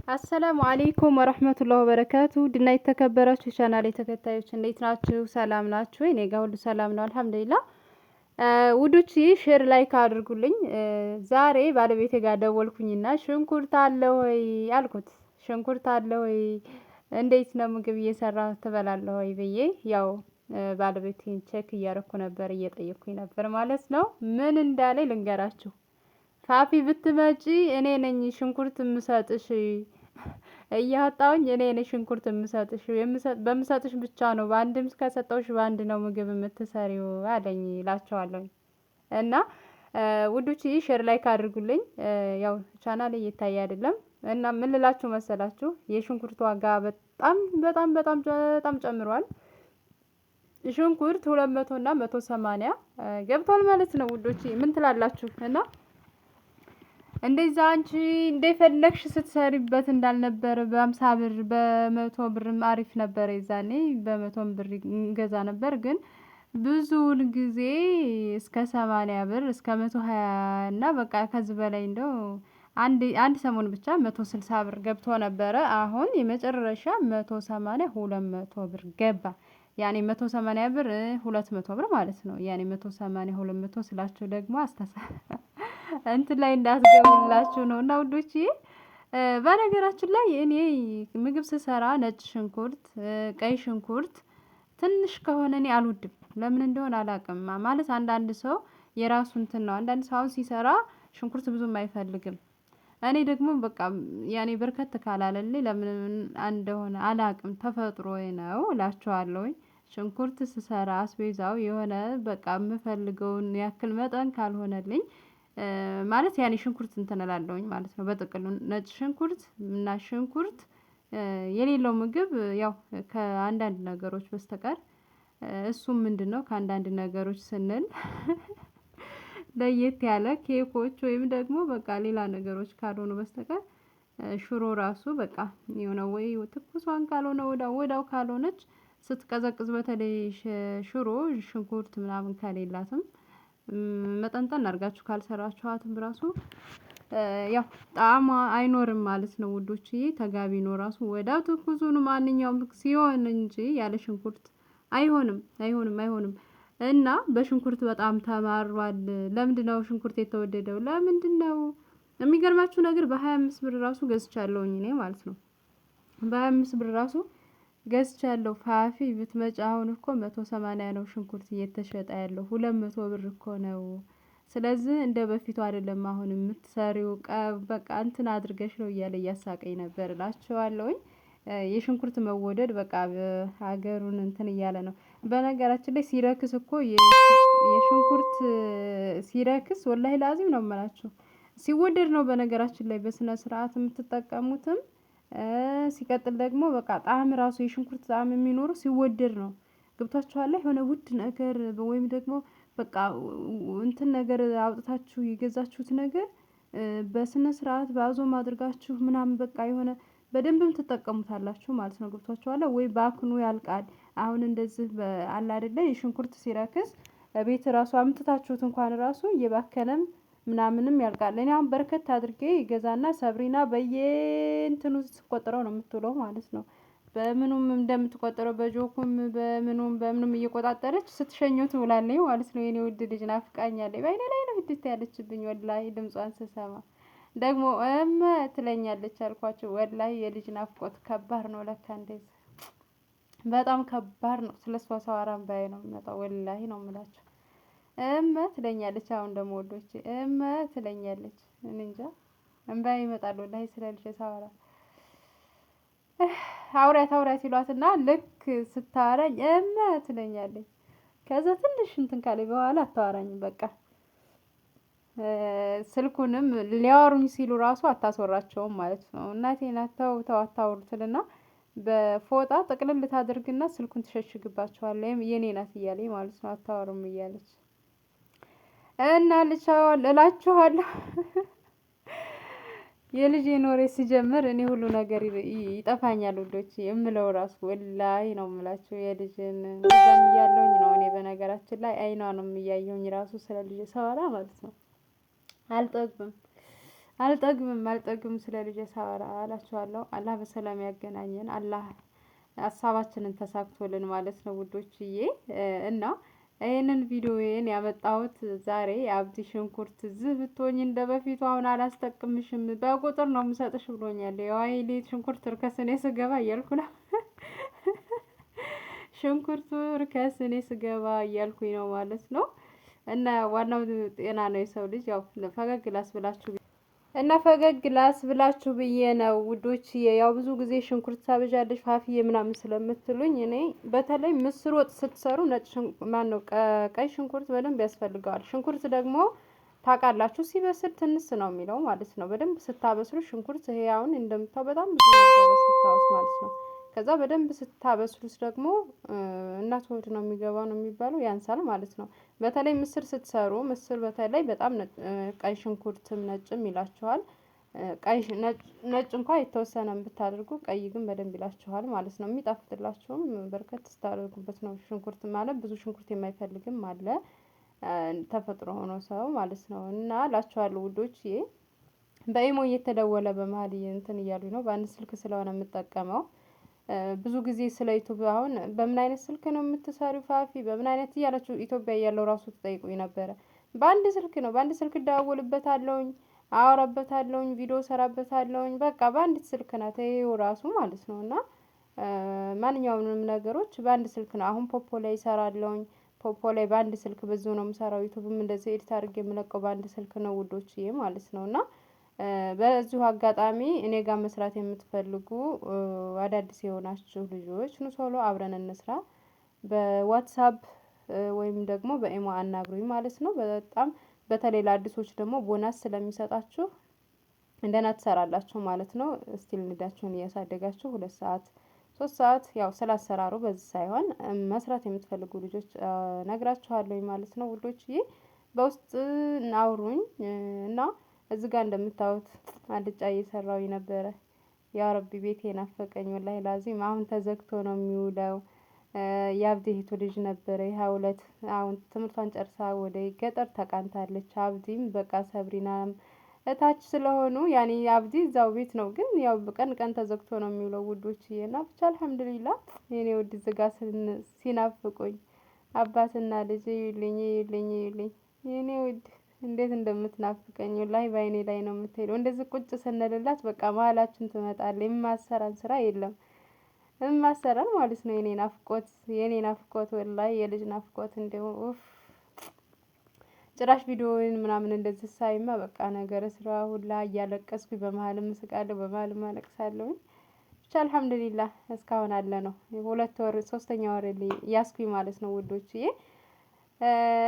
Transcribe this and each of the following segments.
አሰላሙ አለይኩም ወረህመቱላሂ ወበረካቱ ድና የተከበራችሁ ቻናሌ ተከታዮች እንዴት ናችሁ? ሰላም ናችሁ? እኔ ጋር ሁሉ ሰላም ነው አልሐምዱሊላህ። ውዶች ሼር ላይክ አድርጉልኝ። ዛሬ ባለቤቴ ጋር ደወልኩኝና ሽንኩርት አለ ወይ አልኩት። ሽንኩርት አለ ወይ እንዴት ነው ምግብ እየሰራ ትበላለህ ወይ ብዬ ያው ባለቤቴን ቼክ እያረኩ ነበር፣ እየጠየኩኝ ነበር ማለት ነው። ምን እንዳለኝ ልንገራችሁ። ፋፊ ብትመጪ እኔ ነኝ ሽንኩርት የምሰጥሽ፣ እያወጣሁኝ እኔ ነኝ ሽንኩርት የምሰጥሽ፣ በምሰጥሽ ብቻ ነው፣ በአንድም ከሰጠውሽ በአንድ ነው ምግብ የምትሰሪው አለኝ እላቸዋለሁኝ። እና ውዶች ሼር ላይክ አድርጉልኝ። ያው ቻናሌ እየታየ አይደለም እና ምን ልላችሁ መሰላችሁ፣ የሽንኩርት ዋጋ በጣም በጣም በጣም በጣም ጨምሯል። ሽንኩርት 200 እና 180 ገብቷል ማለት ነው ውዶች። ምን ትላላችሁ? እና እንደዛ አንቺ እንደፈለግሽ ስትሰሪበት እንዳልነበረ በ50 ብር በ100 ብርም አሪፍ ነበር። የዛኔ በ100 ብር እንገዛ ነበር። ግን ብዙውን ጊዜ እስከ 80 ብር እስከ 120 እና በቃ ከዚህ በላይ እንደው አንድ ሰሞን ብቻ 160 ብር ገብቶ ነበረ። አሁን የመጨረሻ 180 200 ብር ገባ። ያኔ 180 ብር 200 ብር ማለት ነው። ያኔ 180 200 ስላችሁ ደግሞ እንትን ላይ እንዳስገቡላችሁ ነው። እና ውዶችዬ በነገራችን ላይ እኔ ምግብ ስሰራ ነጭ ሽንኩርት፣ ቀይ ሽንኩርት ትንሽ ከሆነ እኔ አልወድም። ለምን እንደሆነ አላውቅም። ማለት አንዳንድ ሰው የራሱ እንትን ነው። አንዳንድ ሰው አሁን ሲሰራ ሽንኩርት ብዙም አይፈልግም። እኔ ደግሞ በቃ ያኔ በርከት ካላለልኝ ለምን እንደሆነ አላውቅም፣ ተፈጥሮዬ ነው እላችኋለሁኝ። ሽንኩርት ስሰራ አስቤዛው የሆነ በቃ የምፈልገውን ያክል መጠን ካልሆነልኝ ማለት ያኔ ሽንኩርት እንትን እላለሁኝ ማለት ነው። በጥቅሉ ነጭ ሽንኩርት እና ሽንኩርት የሌለው ምግብ ያው ከአንዳንድ ነገሮች በስተቀር እሱም ምንድነው ከአንዳንድ ነገሮች ስንል ለየት ያለ ኬኮች ወይም ደግሞ በቃ ሌላ ነገሮች ካልሆኑ በስተቀር ሽሮ ራሱ በቃ የሆነ ወይ ትኩሷን ካልሆነ ወዳው ካልሆነች ስትቀዘቅዝ በተለይ ሽሮ ሽንኩርት ምናምን ከሌላትም መጠንጠን አድርጋችሁ ካልሰራችኋትም ራሱ ያው ጣዕሟ አይኖርም ማለት ነው ውዶችዬ። ተጋቢ ነው ራሱ ወዳው ትኩሱን ማንኛውም ሲሆን እንጂ ያለ ሽንኩርት አይሆንም አይሆንም አይሆንም። እና በሽንኩርት በጣም ተማሯል። ለምንድነው ሽንኩርት የተወደደው? ለምንድነው? የሚገርማችሁ ነገር በ25 ብር ራሱ ገዝቻለሁኝ እኔ ማለት ነው። በ25 ብር ራሱ ገዝቻለሁ። ፋፊ ብትመጪ አሁን እኮ 180 ነው ሽንኩርት እየተሸጠ ያለው፣ 200 ብር እኮ ነው። ስለዚህ እንደ በፊቱ አይደለም አሁን የምትሰሪው በቃ እንትን አድርገሽ ነው እያለ እያሳቀኝ ነበር እላቸዋለሁኝ። የሽንኩርት መወደድ በቃ ሀገሩን እንትን እያለ ነው። በነገራችን ላይ ሲረክስ እኮ የሽንኩርት ሲረክስ ወላሂ ላዚም ነው የምላችሁ ሲወደድ ነው በነገራችን ላይ በስነ ስርዓት የምትጠቀሙትም። ሲቀጥል ደግሞ በቃ ጣዕም ራሱ የሽንኩርት ጣዕም የሚኖረው ሲወደድ ነው። ገብቷችኋል? የሆነ ውድ ነገር ወይም ደግሞ በቃ እንትን ነገር አውጥታችሁ የገዛችሁት ነገር በስነ ስርዓት በአዞም አድርጋችሁ ምናምን በቃ የሆነ በደንብም ትጠቀሙታላችሁ ማለት ነው። ገብቷችኋል ወይ? ባክኑ ያልቃል። አሁን እንደዚህ አለ አይደለ የሽንኩርት ሲረክስ ቤት ራሱ አምጥታችሁት እንኳን ራሱ እየባከነም ምናምንም ያልቃል። እኔ አሁን በርከት አድርጌ ገዛና ሰብሪና በየእንትኑ ስትቆጥረው ነው የምትውለው ማለት ነው። በምኑም እንደምትቆጥረው በጆኩም በምኑም እየቆጣጠረች ስትሸኘው ትውላለች ማለት ነው። የኔ ውድ ልጅ ናፍቃኛለች። በአይኔ ላይ ነው ህድት ያለችብኝ ወላሂ ድምጿን ስሰማ ደግሞ ትለኛለች አልኳቸው። ወላሂ የልጅ ናፍቆት ከባድ ነው ለካ እንደዚህ በጣም ከባድ ነው። ስለሷ ሳወራ እምባዬ ነው የሚመጣው ወላሂ ነው የምላቸው። ትለኛለች አሁን ደግሞ ወዶቼ ትለኛለች። እኔ እንጃ እምባዬ ይመጣል ወላሂ ስለ ልጄ ሳወራ። አውሪያት ይሏትና ልክ ስታወራኝ ትለኛለች። ከዛ ትንሽ እንትን ካለኝ በኋላ አታወራኝም በቃ። ስልኩንም ሊያወሩኝ ሲሉ ራሱ አታስወራቸውም ማለት ነው። እናቴ ናት ተው አታውሩ ትልና በፎጣ ጥቅልል ታደርግና ስልኩን ትሸሽግባቸዋለች። የኔ ናት እያለኝ ማለት ነው። አታወሩም እያለች እና እላችኋለሁ። የልጄን ወሬ ስጀምር እኔ ሁሉ ነገር ይጠፋኛል ውዶች። የምለው ራሱ ወላሂ ነው የምላቸው የልጅን እዛም እያለሁኝ ነው እኔ በነገራችን ላይ አይኗንም እያየሁኝ ራሱ ስለ ልጄ ሳወራ ማለት ነው አልጠግብም። አልጠግብም ስለ ልጄ ሳወራ አላችኋለሁ። አላህ በሰላም ያገናኘን። አላህ ሀሳባችንን ተሳክቶልን ማለት ነው ውዶችዬ። እና ይህንን ቪዲዮዬን ያመጣሁት ዛሬ የአብዲ ሽንኩርት ዝህ ብትሆኝ እንደ በፊቱ አሁን አላስጠቅምሽም በቁጥር ነው የምሰጥሽ ብሎኛል። የዋይሌ ሽንኩርት ርከስ እኔ ስገባ እያልኩ ነው ሽንኩርቱ ርከስ እኔ ስገባ እያልኩኝ ነው ማለት ነው። እና ዋናው ጤና ነው የሰው ልጅ ያው ፈገግ ላስብላችሁ እና ፈገግ ላስብላችሁ ብዬ ነው ውዶች። ያው ብዙ ጊዜ ሽንኩርት ታበዣለሽ ፋፍዬ ምናምን ስለምትሉኝ እኔ በተለይ ምስር ወጥ ስትሰሩ ነጭ ማነው ቀይ ሽንኩርት በደንብ ያስፈልገዋል። ሽንኩርት ደግሞ ታውቃላችሁ ሲበስል ትንስ ነው የሚለው ማለት ነው። በደንብ ስታበስሉ ሽንኩርት ይሄ አሁን እንደምታው በጣም ብዙ ነበረ ስታውስ ማለት ነው። ከዛ በደንብ ስታበስሉት ደግሞ እናት ሆድ ነው የሚገባው ነው የሚባለው ያንሳል ማለት ነው። በተለይ ምስር ስትሰሩ ምስር በተለይ በጣም ቀይ ሽንኩርትም ነጭም ይላችኋል። ቀይ ነጭ እንኳን የተወሰነም ብታደርጉ ቀይ ግን በደንብ ይላችኋል ማለት ነው። የሚጣፍጥላችሁም በርከት ስታደርጉበት ነው። ሽንኩርት ማለት ብዙ ሽንኩርት የማይፈልግም አለ ተፈጥሮ ሆኖ ሰው ማለት ነው። እና እላችኋለሁ ውዶችዬ በኢሞ እየተደወለ በመሀል እንትን እያሉኝ ነው። በአንድ ስልክ ስለሆነ የምጠቀመው ብዙ ጊዜ ስለ ዩቱብ አሁን በምን አይነት ስልክ ነው የምትሰሪው ፋፊ በምን አይነት እያላችሁ ኢትዮጵያ እያለሁ ራሱ ትጠይቁኝ ነበረ። በአንድ ስልክ ነው በአንድ ስልክ እደዋወልበታለሁኝ አወራበታለሁኝ ቪዲዮ እሰራበታለሁኝ በቃ በአንዲት ስልክ ናት ይሄው ራሱ ማለት ነው። እና ማንኛውንም ነገሮች በአንድ ስልክ ነው አሁን ፖፖ ላይ እሰራለሁኝ። ፖፖ ላይ በአንድ ስልክ ብዙ ነው የምሰራው ዩቱብም እንደዚህ ኤዲት አድርጌ የምለቀው በአንድ ስልክ ነው ውዶችዬ ማለት ነው። እና በዚሁ አጋጣሚ እኔ ጋር መስራት የምትፈልጉ አዳዲስ የሆናችሁ ልጆች ኑ ቶሎ አብረን እንስራ። በዋትሳፕ ወይም ደግሞ በኢሞ አናግሩኝ ማለት ነው። በጣም በተለይ ለአዲሶች ደግሞ ቦናስ ስለሚሰጣችሁ እንደና ትሰራላችሁ ማለት ነው። ስቲል ንዳችሁን እያሳደጋችሁ 2 ሰዓት 3 ሰዓት ያው ስላሰራሩ በዚህ ሳይሆን መስራት የምትፈልጉ ልጆች ነግራችኋለሁኝ ማለት ነው ውዶችዬ። በውስጥ አውሩኝ እና እዚህ ጋር እንደምታዩት አልጫ እየሰራሁኝ ነበረ። ያ ረቢ ቤቴ ናፈቀኝ ወላሂ ላዚም አሁን ተዘግቶ ነው የሚውለው። የአብዲ እህቱ ልጅ ነበረ የ22 አሁን ትምህርቷን ጨርሳ ወደ ገጠር ተቃንታለች። አብዲም በቃ ሰብሪናም እታች ስለሆኑ ያኔ አብዲ እዛው ቤት ነው ግን ያው ቀን ቀን ተዘግቶ ነው የሚውለው ውዶችዬ። እና ብቻ አልሐምዱሊላህ የኔ ውድ ዝጋ ሲናፍቁኝ አባትና ልጅ እዩልኝ እዩልኝ እዩልኝ የኔ ውድ እንዴት እንደምትናፍቀኝ ወላሂ በአይኔ ላይ ነው የምትሄደው። እንደዚህ ቁጭ ስንልላት በቃ መሀላችን ትመጣለች። የማሰራን ስራ የለም የማሰራን ማለት ነው። የኔ ናፍቆት ወላሂ የልጅ ናፍቆት እንደው ኡፍ ጭራሽ ቪዲዮውን ምናምን እንደዚህ ሳይማ በቃ ነገረ ስራ ሁላ እያለቀስኩኝ በመሀልም እስቃለሁ በመሀልም አለቅሳለሁ። ብቻ አልሐምዱሊላህ እስካሁን አለ ነው 2 ወር 3ኛ ወር ያስኩኝ ማለት ነው ውዶችዬ።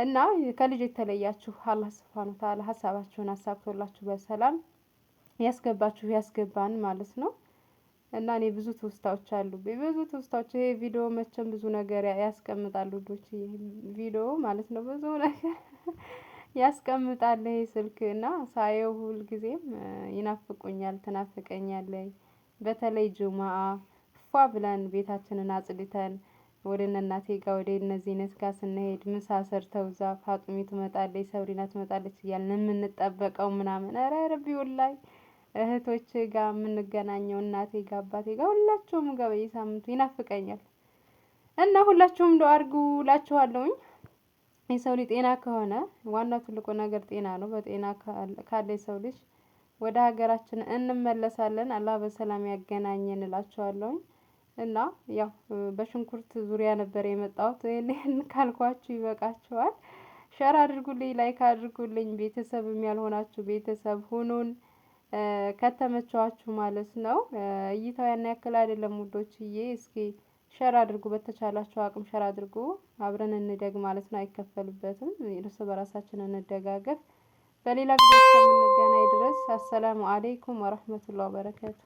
እና ከልጅ የተለያችሁ አላህ ሱብሃነሁ ወተዓላ ሀሳባችሁን አሳክቶላችሁ በሰላም ያስገባችሁ ያስገባን ማለት ነው። እና እኔ ብዙ ትውስታዎች አሉብኝ ብዙ ትውስታዎች ይሄ ቪዲዮ መቼም ብዙ ነገር ያስቀምጣል ውዶችዬ ቪዲዮ ማለት ነው ብዙ ነገር ያስቀምጣል ይሄ ስልክ እና ሳየው ሁል ጊዜም ይናፍቁኛል ትናፍቀኛለች። በተለይ ጁማአ ፏ ብለን ቤታችንን አጽድተን ወደ እነ እናቴ ጋር ወደ እነዚህ ነት ጋር ስንሄድ ምሳ ሰርተው እዛ ፋጡሚ ትመጣለች ሰብሪና ትመጣለች እያልን የምንጠበቀው ምናምን ኧረ ረቢ ወላሂ እህቶቼ ጋር የምንገናኘው እናቴ ጋር አባቴ ጋር ሁላቸውም ጋር በየሳምንቱ ይናፍቀኛል። እና ሁላችሁም ዱአ አድርጉ እላችኋለሁኝ። የሰው ልጅ ጤና ከሆነ ዋናው ትልቁ ነገር ጤና ነው። በጤና ካለ የሰው ልጅ ወደ ሀገራችን እንመለሳለን። አላህ በሰላም ያገናኘን እላችኋለሁኝ። እና ያው በሽንኩርት ዙሪያ ነበር የመጣሁት ይሄን ካልኳችሁ ይበቃችኋል። ሸር አድርጉልኝ ላይክ አድርጉልኝ ቤተሰብም ያልሆናችሁ ቤተሰብ ሁኑን። ከተመቻችሁ ማለት ነው። እይታው ያን ያክል አይደለም ውዶችዬ እስኪ ሸር አድርጉ በተቻላችሁ አቅም ሸር አድርጉ። አብረን እንደግ ማለት ነው አይከፈልበትም። እርስ በራሳችን እንደጋገፍ። በሌላ ቪዲዮ እስከምንገናኝ ድረስ አሰላሙ አለይኩም ወራህመቱላሂ ወበረካቱ።